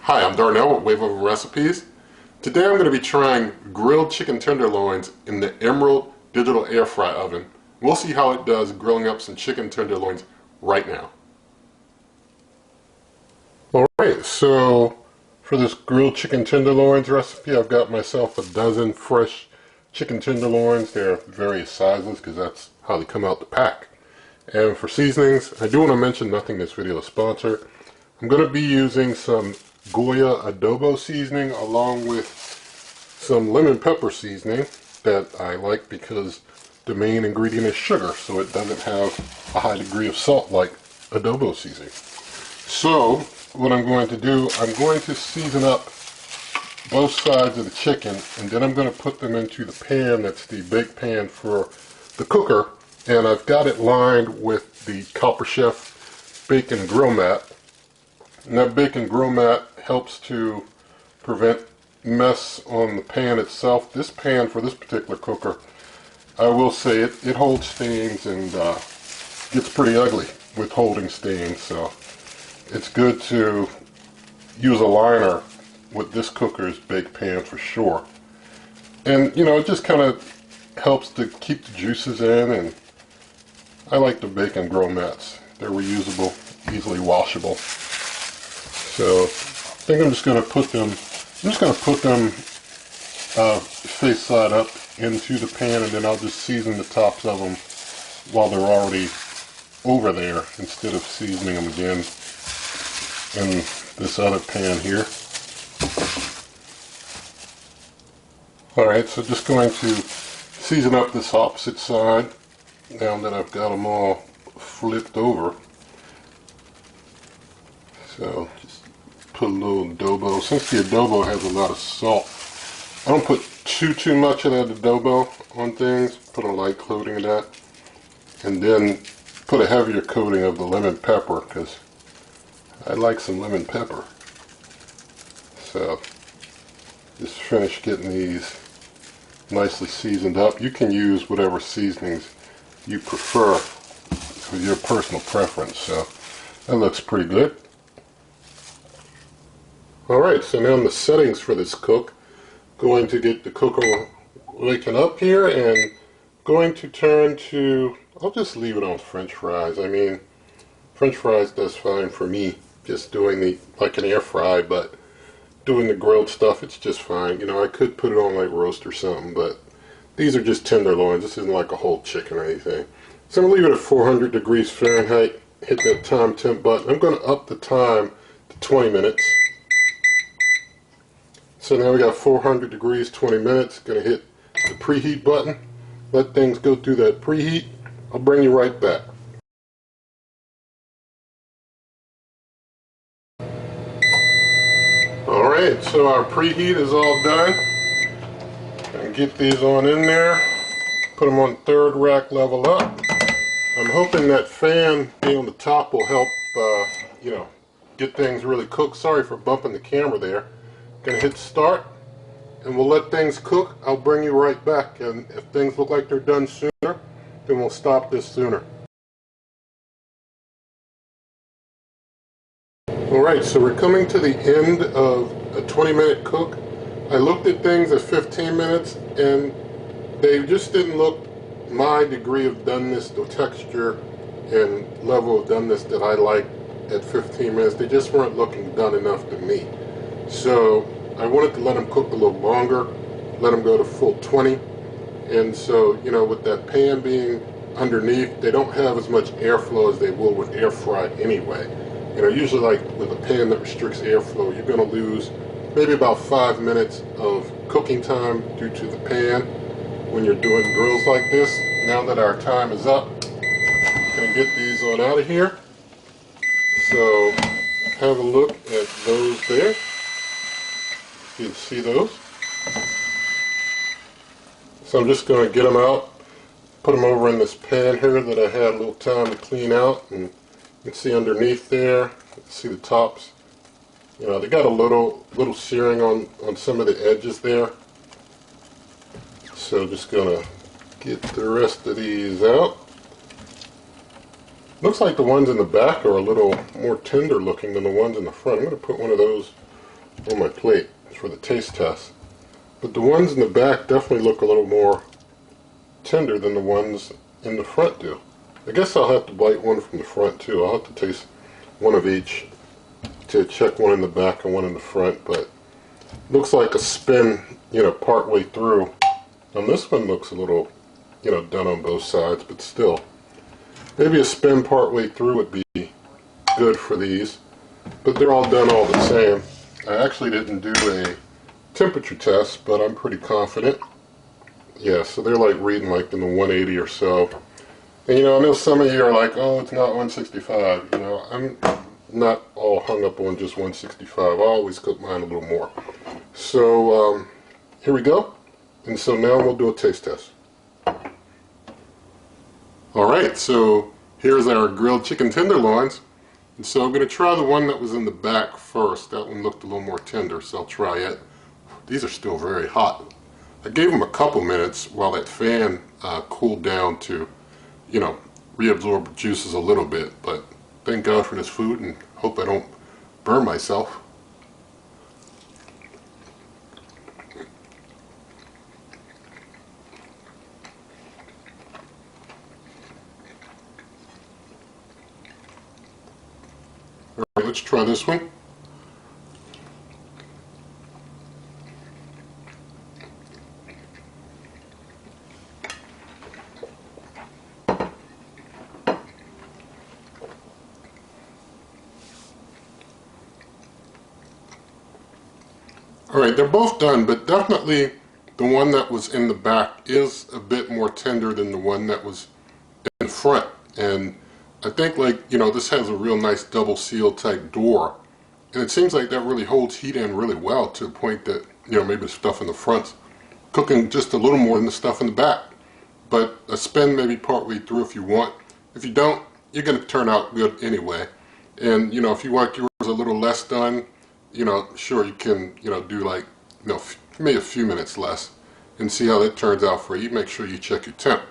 Hi, I'm Darnell with Wave Over Recipes. Today I'm going to be trying grilled chicken tenderloins in the Emerald digital air fry oven. We'll see how it does grilling up some chicken tenderloins right now. Alright, so for this grilled chicken tenderloins recipe, I've got myself a dozen fresh chicken tenderloins. They're various sizes because that's how they come out the pack. And for seasonings, I do want to mention, nothing this video is sponsored, I'm going to be using some Goya adobo seasoning along with some lemon pepper seasoning that I like because the main ingredient is sugar, so it doesn't have a high degree of salt like adobo seasoning. So what I'm going to do, I'm going to season up both sides of the chicken, and then I'm going to put them into the pan that's the bake pan for the cooker, and I've got it lined with the Copper Chef bacon grill mat. And that bacon grill mat helps to prevent mess on the pan itself. This pan for this particular cooker, I will say it holds stains and gets pretty ugly with holding stains, so it's good to use a liner with this cooker's bake pan for sure. And you know, it just kind of helps to keep the juices in, and I like the bacon grill mats. They're reusable, easily washable. So I think I'm just going to put them face side up into the pan, and then I'll just season the tops of them while they're already over there instead of seasoning them again in this other pan here. Alright, so just going to season up this opposite side now that I've got them all flipped over. So just put a little adobo. Since the adobo has a lot of salt, I don't put too much of that adobo on things. Put a light coating of that, and then put a heavier coating of the lemon pepper because I like some lemon pepper. So just finish getting these nicely seasoned up. You can use whatever seasonings you prefer with your personal preference. So that looks pretty good. Alright, so now in the settings for this cook, going to get the cooker waking up here and going to turn to, I'll just leave it on French fries. I mean, French fries does fine for me, just doing like an air fry, but doing the grilled stuff, it's just fine. You know, I could put it on like roast or something, but these are just tenderloins. This isn't like a whole chicken or anything. So I'm going to leave it at 400 degrees Fahrenheit, hit that time temp button. I'm going to up the time to 20 minutes. So now we got 400 degrees, 20 minutes. Going to hit the preheat button. Let things go through that preheat. I'll bring you right back. Alright, so our preheat is all done. Gonna get these on in there. Put them on third rack level up. I'm hoping that fan being on the top will help, you know, get things really cooked. Sorry for bumping the camera there. Gonna hit start, and we'll let things cook. I'll bring you right back, and if things look like they're done sooner, then we'll stop this sooner. Alright, so we're coming to the end of a 20-minute cook. I looked at things at 15 minutes, and they just didn't look my degree of doneness, the texture and level of doneness that I like at 15 minutes. They just weren't looking done enough to me. So I wanted to let them cook a little longer, let them go to full 20. And so, you know, with that pan being underneath, they don't have as much airflow as they will with air fry anyway. You know, usually like with a pan that restricts airflow, you're going to lose maybe about 5 minutes of cooking time due to the pan when you're doing grills like this. Now that our time is up, I'm going to get these on out of here. So have a look at those there. You can see those. So I'm just going to get them out, put them over in this pan here that I had a little time to clean out, and you can see underneath there, see the tops. You know, they got a little searing on some of the edges there. So just going to get the rest of these out. Looks like the ones in the back are a little more tender looking than the ones in the front. I'm going to put one of those on my plate for the taste test. But the ones in the back definitely look a little more tender than the ones in the front do. I guess I'll have to bite one from the front too. I'll have to taste one of each to check one in the back and one in the front, but looks like a spin, part way through. And this one looks a little, done on both sides, but still. Maybe a spin part way through would be good for these, but they're all done all the same. I actually didn't do a temperature test, but I'm pretty confident. Yeah, so they're like reading like in the 180 or so. And I know some of you are like, oh, it's not 165. I'm not all hung up on just 165. I always cook mine a little more. So here we go. And so now we'll do a taste test. Alright, so here's our grilled chicken tenderloins. And so I'm going to try the one that was in the back first. That one looked a little more tender, so I'll try it. These are still very hot. I gave them a couple minutes while that fan cooled down to, reabsorb the juices a little bit. But thank God for this food and hope I don't burn myself. Alright, let's try this one. Alright, they're both done, but definitely the one that was in the back is a bit more tender than the one that was in front. And I think this has a real nice double seal type door. And it seems like that really holds heat in really well to the point that, maybe the stuff in the front's cooking just a little more than the stuff in the back. But a spin maybe partway through if you want. If you don't, you're going to turn out good anyway. And, if you want yours a little less done, sure you can, do like, maybe a few minutes less and see how that turns out for you. Make sure you check your temp.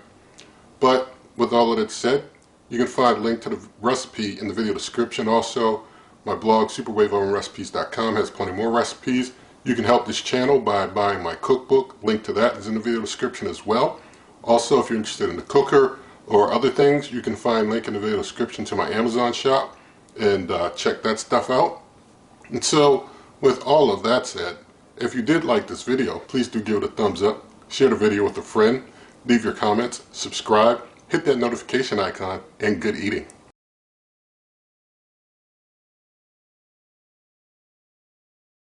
But with all of that said, you can find a link to the recipe in the video description. Also, my blog, superwaveovenrecipes.com, has plenty more recipes. You can help this channel by buying my cookbook. Link to that is in the video description as well. Also, if you're interested in the cooker or other things, you can find a link in the video description to my Amazon shop and check that stuff out. And so, with all of that said, if you did like this video, please do give it a thumbs up, share the video with a friend, leave your comments, subscribe, hit that notification icon, and good eating.